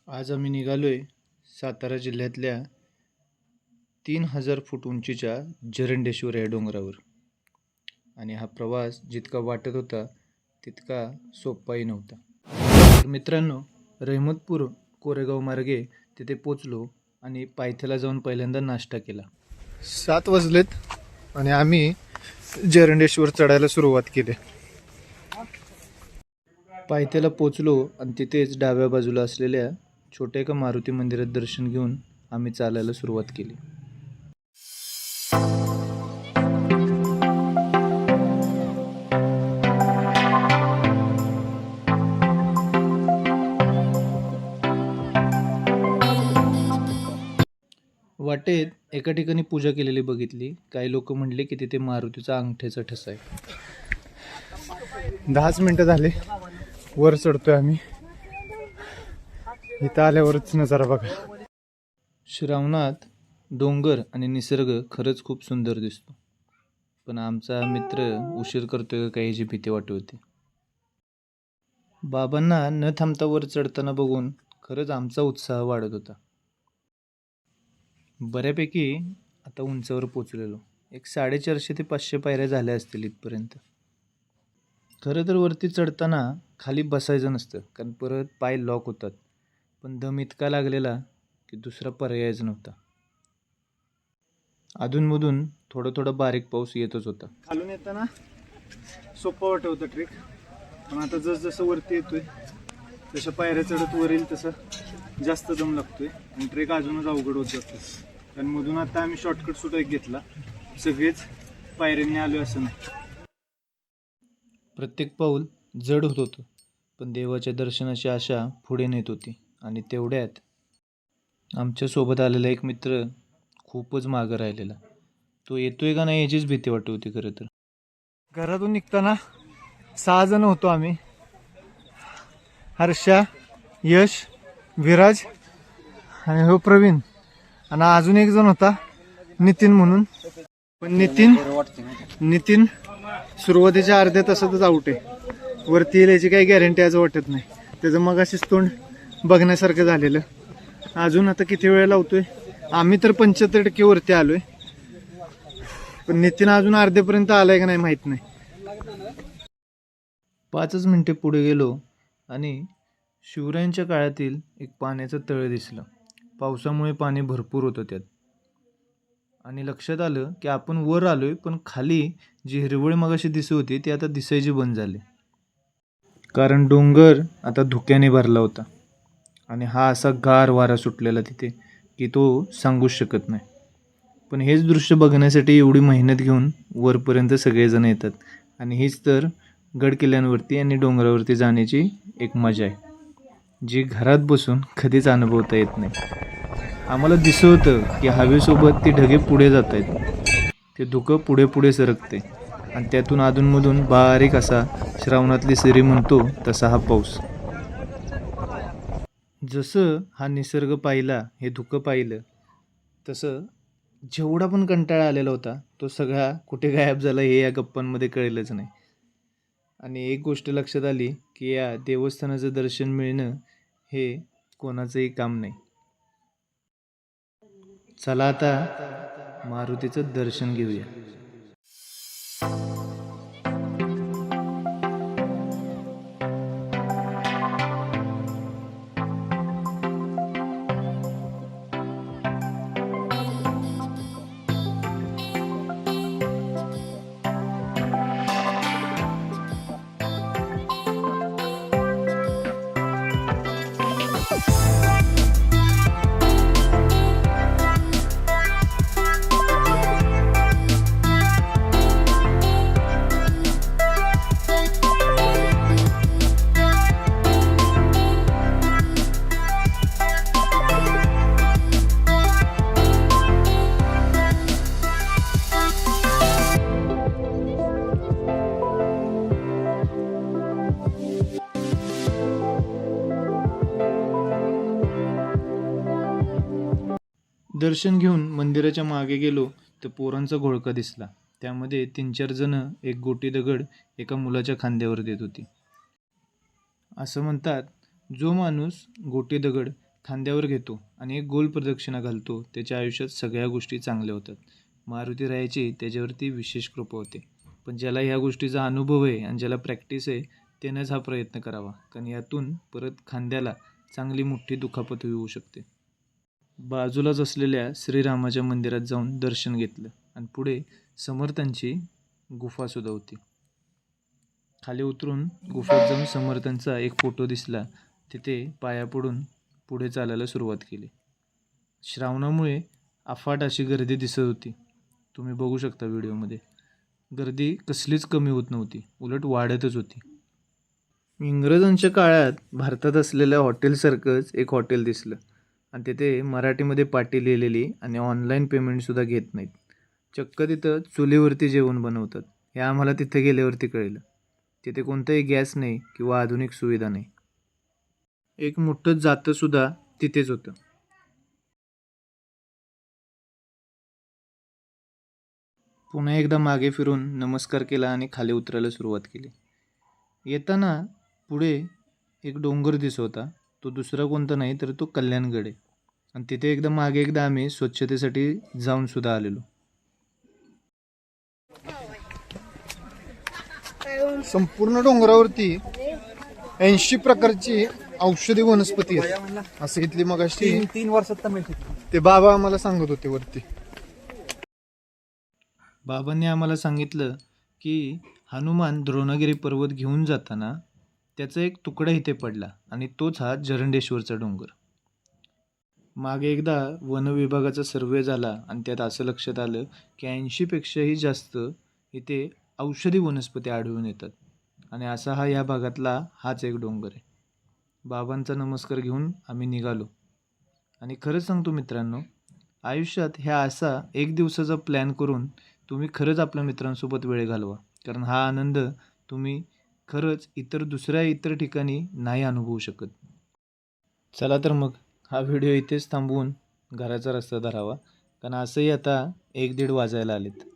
आज आम्ही निघालोय सातारा जिल्ह्यातल्या 3000 फूट उंचीच्या जरंडेश्वर या डोंगरावर. आणि हा प्रवास जितका वाटत होता तितका सोपाही नव्हता. तर मित्रांनो, रहमतपूर कोरेगाव मार्गे तिथे पोचलो आणि पायथ्याला जाऊन पहिल्यांदा नाश्ता केला. 7 वाजलेत आणि आम्ही जरंडेश्वर चढायला सुरुवात केली. पायथ्याला पोचलो आणि तिथेच डाव्या बाजूला असलेल्या छोट्या एका मारुती मंदिरात दर्शन घेऊन आम्ही चालायला सुरुवात केली. वाटेत एका ठिकाणी पूजा केलेली बघितली. काही लोक म्हणले की तिथे मारुतीचा अंगठ्याचा ठसा आहे. 10 मिनिटं झाले, वर चढतोय आम्ही. इथं आल्यावरच नजारा बघा. श्रावणात डोंगर आणि निसर्ग खरंच खूप सुंदर दिसतो. पण आमचा मित्र उशीर करतोय का काही याची भीती वाटत होती. बाबांना न थांबता वर चढताना बघून खरंच आमचा उत्साह वाढत होता. बऱ्यापैकी आता उंचावर पोचलेलो. एक 450 ते 500 पायऱ्या झाल्या असतील इथपर्यंत. खरं तर वरती चढताना खाली बसायचं नसतं, कारण परत पाय लॉक होतात. पण दम इतका लागलेला की दुसरा पर्यायच नव्हता. अधूनमधून थोडा बारीक पाऊस येतच होता. खालून येताना सोपं वाटत होतं ट्रेक, पण आता जसं वरती येतोय तशा पायऱ्या चढत वर येईल तसं जास्त दम लागतोय आणि ट्रेक अजूनच अवघड होत जातो. कारण मधून आता आम्ही शॉर्टकट सुद्धा एक घेतला. सगळेच पायऱ्यांनी आलो असं नाही. प्रत्येक पाऊल जड होत होतं, पण देवाच्या दर्शनाची आशा पुढे नेत होती. आणि तेवढ्यात आमच्या सोबत आलेला एक मित्र खूपच मागं राहिलेला. तो येतोय का नाही याचीच भीती वाटत होती. खरं तर घरातून निघताना 6 जण होतो आम्ही. हर्षा, यश, विराज आणि हो प्रवीण, आणि अजून एक जण होता नितीन म्हणून. पण नितीन सुरुवातीच्या अर्ध्या तासातच आउट आहे. वरती येईल याची काही गॅरंटी आज वाटत नाही. त्याचं मग अशीच तोंड बघण्यासारखं झालेलं. अजून आता किती वेळ लावतोय. आम्ही तर 75% वरती आलोय, पण नितीन अजून अर्ध्यापर्यंत आलाय का नाही माहित नाही. 5 मिनिटे पुढे गेलो आणि शिवरायांच्या काळातील एक पाण्याचं तळ दिसलं. पावसामुळे पाणी भरपूर होतं त्यात. आणि लक्षात आलं की आपण वर आलोय, पण खाली जी हिरवळ मगाशी दिसत होती ती आता दिसायची बंद झाली. कारण डोंगर आता धुक्याने भरला होता आणि हा असा गार वारा सुटलेला तिथे की तो सांगूच शकत नाही. पण हेच दृश्य बघण्यासाठी एवढी मेहनत घेऊन वरपर्यंत सगळेजण येतात. आणि हीच तर गड किल्ल्यांवरती आणि डोंगरावरती जाण्याची एक मजा आहे, जी घरात बसून कधीच अनुभवता येत नाही. आम्हाला दिसत होतं की हवेसोबत ती ढगे पुढे जात आहेत. ते धुकं पुढे सरकते आणि त्यातून अधूनमधून बारीक असा श्रावणातली सरी म्हणतो तसा हा पाऊस. जसं हा निसर्ग पाहिला, हे धुकं पाहिलं, तसं जेवढा पण कंटाळा आलेला होता तो सगळा कुठे गायब झाला हे या गप्पांमध्ये कळलंच नाही. आणि एक गोष्ट लक्षात आली की या देवस्थानाचं दर्शन मिळणं हे कोणाचंही काम नाही. चला आता मारुतीचं दर्शन घेऊया. दर्शन घेऊन मंदिराच्या मागे गेलो तर पोरांचा घोळका दिसला. त्यामध्ये 3-4 जण एक गोटी दगड एका मुलाच्या खांद्यावर देत होती. असं म्हणतात, जो माणूस गोटी दगड खांद्यावर घेतो आणि एक गोल प्रदक्षिणा घालतो, त्याच्या आयुष्यात सगळ्या गोष्टी चांगल्या होतात. मारुती रायाची त्याच्यावरती विशेष कृपा होते. पण ज्याला ह्या गोष्टीचा अनुभव आहे आणि ज्याला प्रॅक्टिस आहे त्यानंच हा प्रयत्न करावा, कारण यातून परत खांद्याला चांगली मोठी दुखापत होऊ शकते. बाजूलाच असलेल्या श्रीरामाच्या मंदिरात जाऊन दर्शन घेतलं आणि पुढे समर्थांची गुफासुद्धा होती. खाली उतरून गुफेत जाऊन समर्थांचा एक फोटो दिसला. तिथे पाया पडून पुढे चालायला सुरुवात केली. श्रावणामुळे अफाट अशी गर्दी दिसत होती. तुम्ही बघू शकता व्हिडिओमध्ये. गर्दी कसलीच कमी होत नव्हती, उलट वाढतच होती. इंग्रजांच्या काळात भारतात असलेल्या हॉटेलसारखंच एक हॉटेल दिसलं आणि तिथे मराठीमध्ये पाटी लिहिलेली आणि ऑनलाईन पेमेंटसुद्धा घेत नाहीत. चक्क तिथं चुलीवरती जेवण बनवतात. हे आम्हाला तिथे गेल्यावरती कळलं. तिथे कोणताही गॅस नाही किंवा आधुनिक सुविधा नाही. एक मोठं जातंसुद्धा तिथेच होतं. पुन्हा एकदा मागे फिरून नमस्कार केला आणि खाली उतरायला सुरुवात केली. येताना पुढे एक डोंगर दिसत होता. तो दुसरा कोणता नाही तर तो कल्याणगड आहे. आणि तिथे मागे एकदा आम्ही स्वच्छतेसाठी जाऊन सुद्धा आलेलो. संपूर्ण डोंगरावरती 80 प्रकारची औषधी वनस्पती आहेत असं इथली मगाशी 3 वर्षात ते बाबा आम्हाला सांगत होते वरती. बाबांनी आम्हाला सांगितलं की हनुमान द्रोणगिरी पर्वत घेऊन जाताना त्याचा एक तुकडा इथे पडला आणि तोच हा जरंडेश्वरचा डोंगर. मागे एकदा वन विभागाचा सर्वे झाला आणि त्यात असं लक्षात आलं की 80पेक्षाही जास्त इथे औषधी वनस्पती आढळून येतात आणि असा हा या भागातला हाच एक डोंगर आहे. बाबांचा नमस्कार घेऊन आम्ही निघालो. आणि खरंच सांगतो मित्रांनो, आयुष्यात ह्या असा एक दिवसाचा प्लॅन करून तुम्ही खरंच आपल्या मित्रांसोबत वेळ घालवा, कारण हा आनंद तुम्ही खरंच इतर ठिकाणी नाही अनुभवू शकत. चला तर मग हा व्हिडिओ इथेच थांबवून घराचा रस्ता धरावा, कारण असंही आता 1-1:30 वाजायला आलेत.